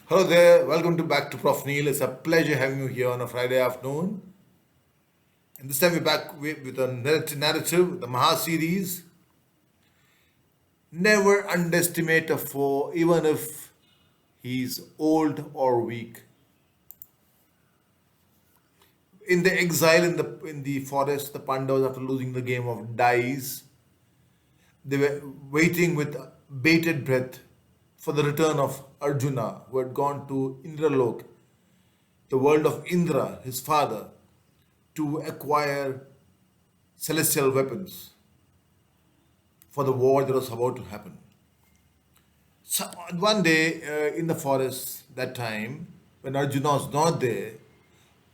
Hello there, welcome to back to profneel. It's a pleasure having you here on a Friday afternoon. And this time we're back with a narrative, the Maha series. Never underestimate a foe, even if he's old or weak. In the exile in the forest, the Pandavas, after losing the game of dice, they were waiting with bated breath for the return of Arjuna, who had gone to Indralok, the world of Indra, his father, to acquire celestial weapons for the war that was about to happen. So one day in the forest, that time, when Arjuna was not there,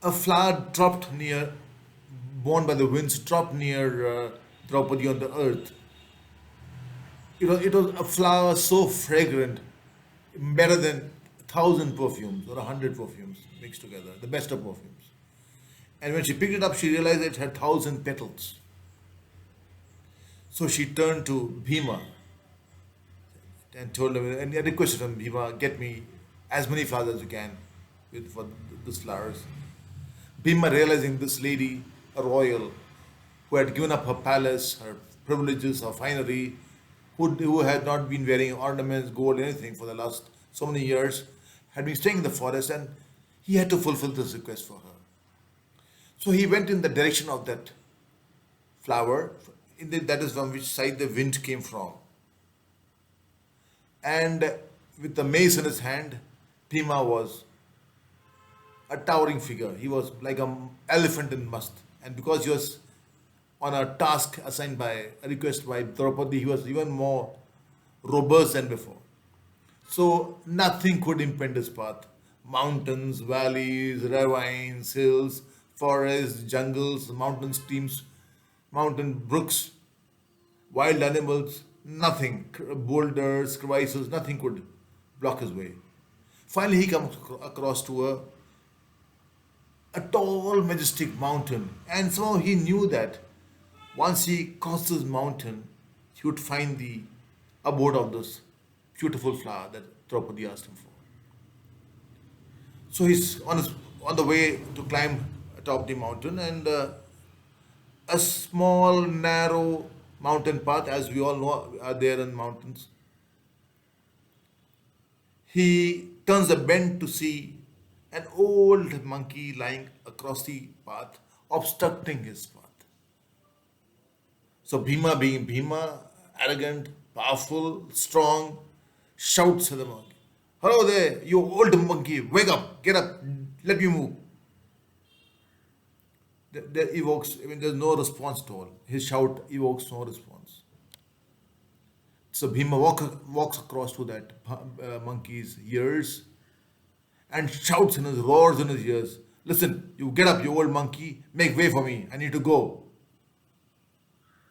a flower dropped near, borne by the winds, dropped near Draupadi on the earth. It was a flower so fragrant, better than 1,000 perfumes or 100 perfumes mixed together, the best of perfumes. And when she picked it up, she realized it had 1,000 petals. So she turned to Bheema and told him and requested him, Bheema, get me as many flowers as you can for these flowers. Bhima, realizing this lady, a royal, who had given up her palace, her privileges, her finery, who had not been wearing ornaments, gold, anything for the last so many years, had been staying in the forest, and he had to fulfill this request for her. So he went in the direction of that flower, that is from which side the wind came from. And with the mace in his hand, Bhima was a towering figure. He was like an elephant in must. And because he was on a task assigned by a request by Draupadi, he was even more robust than before. So nothing could impede his path. Mountains, valleys, ravines, hills, forests, jungles, mountain streams, mountain brooks, wild animals, nothing, boulders, crevices, nothing could block his way. Finally, he comes across to a tall, majestic mountain, and somehow he knew that once he crossed this mountain, he would find the abode of this beautiful flower that Draupadi asked him for. So he's on the way to climb atop the mountain, and a small, narrow mountain path, as we all know, are there in mountains. He turns a bend to see an old monkey lying across the path, obstructing his path. So Bhima, being Bhima, arrogant, powerful, strong, shouts at the monkey, "Hello there, you old monkey, wake up, get up, let me move." That evokes, there's no response at all. His shout evokes no response. So Bhima walks across to that monkey's ears and shouts in his roars in his ears, "Listen, you get up, you old monkey, make way for me, I need to go."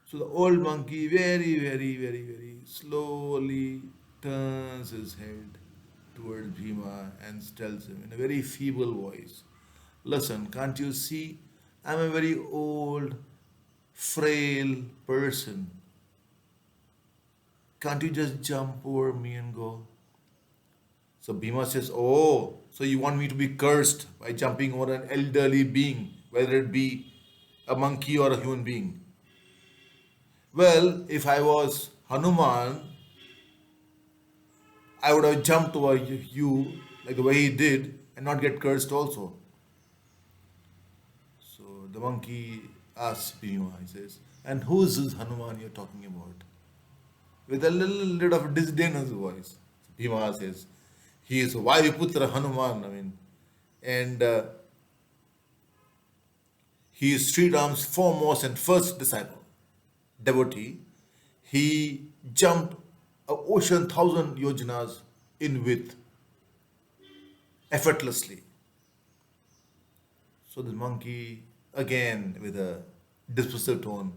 So the old monkey very, very, very, very slowly turns his head towards Bhima and tells him in a very feeble voice, "Listen, can't you see I'm a very old, frail person? Can't you just jump over me and go?" So Bhima says, "Oh, so you want me to be cursed by jumping over an elderly being, whether it be a monkey or a human being? Well, if I was Hanuman, I would have jumped over you like the way he did and not get cursed also." So the monkey asks Bhima, he says, "And who is this Hanuman you're talking about?" With a little bit of disdain in his voice. Bhima says, "He is Vayuputra Hanuman, and he is Sri Ram's foremost and first disciple, devotee. He jumped a ocean 1,000 yojanas in width effortlessly." So the monkey, again with a dismissive tone,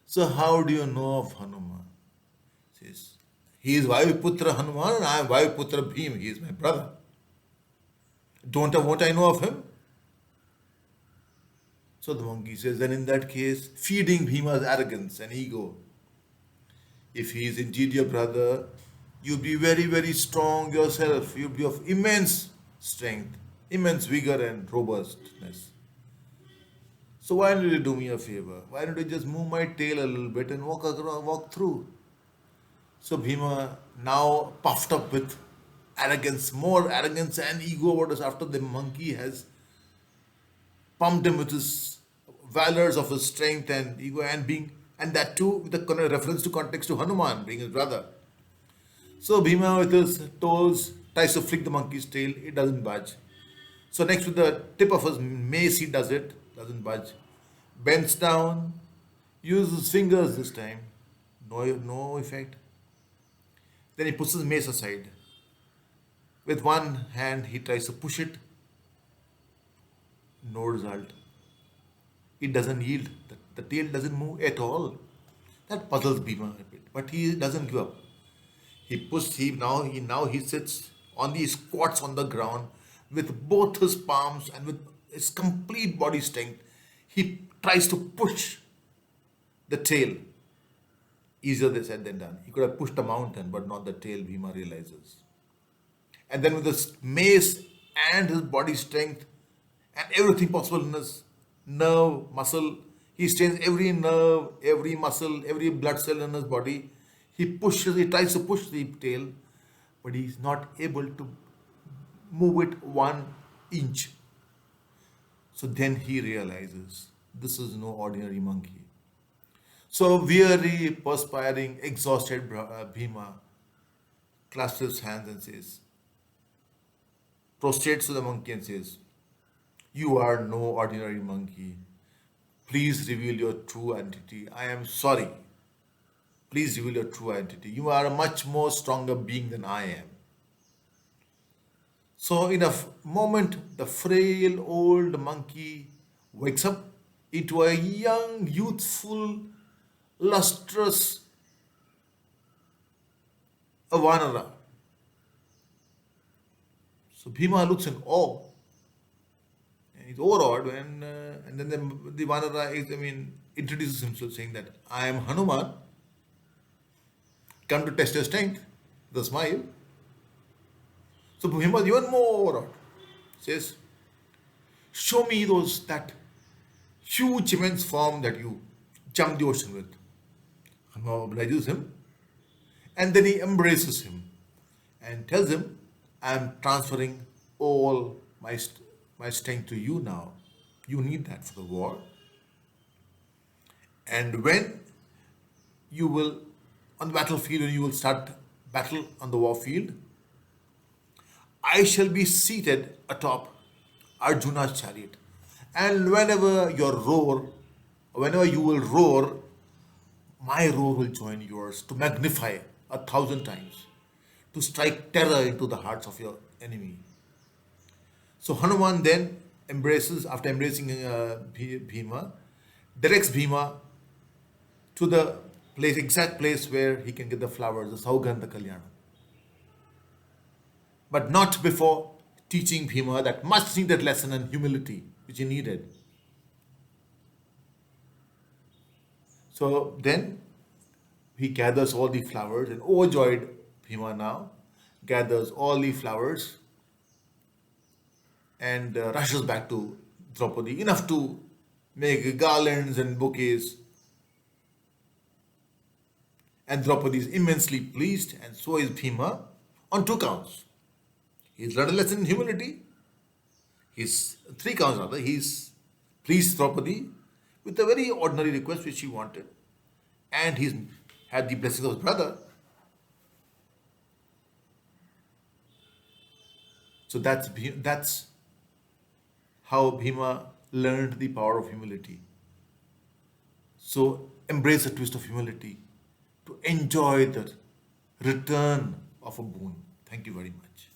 "So how do you know of Hanuman?" Says, "He is Vayuputra Hanuman and I am Vayuputra Bhim. He is my brother. Won't I know of him?" So the monkey says, "Then in that case, feeding Bhima's arrogance and ego, if he is indeed your brother, You'll be very, very strong yourself. You'll be of immense strength, immense vigor and robustness. So why don't you do me a favor? Why don't you just move my tail a little bit and walk through? So Bhima, now puffed up with arrogance, more arrogance and ego, what is after the monkey has pumped him with his valors of his strength and ego and being, and that too with a reference to context to Hanuman being his brother. So Bhima with his toes tries to flick the monkey's tail, it doesn't budge. So next with the tip of his mace he does it, doesn't budge. Bends down, uses his fingers this time, no effect. Then he puts his mace aside. With one hand he tries to push it, no result. It doesn't yield. The tail doesn't move at all. That puzzles Bhima a bit, but he doesn't give up. He pushed. He sits on the squats on the ground with both his palms and with his complete body strength. He tries to push the tail. Easier they said than done. He could have pushed a mountain, but not the tail. Bhima realizes. And then with his mace and his body strength and everything possible in his nerve, muscle, he strains every nerve, every muscle, every blood cell in his body. He tries to push the tail, but he's not able to move it 1 inch. So then he realizes this is no ordinary monkey. So weary, perspiring, exhausted Bhima clasps his hands and says, prostrates to the monkey and says, "You are no ordinary monkey. Please reveal your true identity. I am sorry. Please reveal your true identity. You are a much more stronger being than I am." So, in a moment, the frail old monkey wakes up into a young, youthful, lustrous Avanara. So, Bhima looks in awe. And he's overawed, and then the Vanara introduces himself saying that I am Hanuman, come to test your strength, with a smile. So Bhima is even more overawed. Says, show me that huge immense form that you jumped the ocean with. Hanuman obliges him, and then he embraces him and tells him, I am transferring all my strength to you now. You need that for the war. And when you will, on the battlefield, when you will start battle on the war field, I shall be seated atop Arjuna's chariot. And whenever you will roar, my roar will join yours to magnify 1,000 times, to strike terror into the hearts of your enemy. So Hanuman then after embracing Bhima, directs Bhima to the exact place where he can get the flowers, the saugandha kalyana. But not before teaching Bhima that much needed lesson in humility, which he needed. So then he gathers all the flowers, and overjoyed Bhima now gathers all the flowers and rushes back to Draupadi, enough to make garlands and bouquets. And Draupadi is immensely pleased, and so is Bhima on 2 counts. He's learned a lesson in humility. He's 3 counts rather. He's pleased Draupadi with a very ordinary request which he wanted, and he's had the blessing of his brother. So that's how Bhima learned the power of humility. So embrace the twist of humility to enjoy the return of a boon. Thank you very much.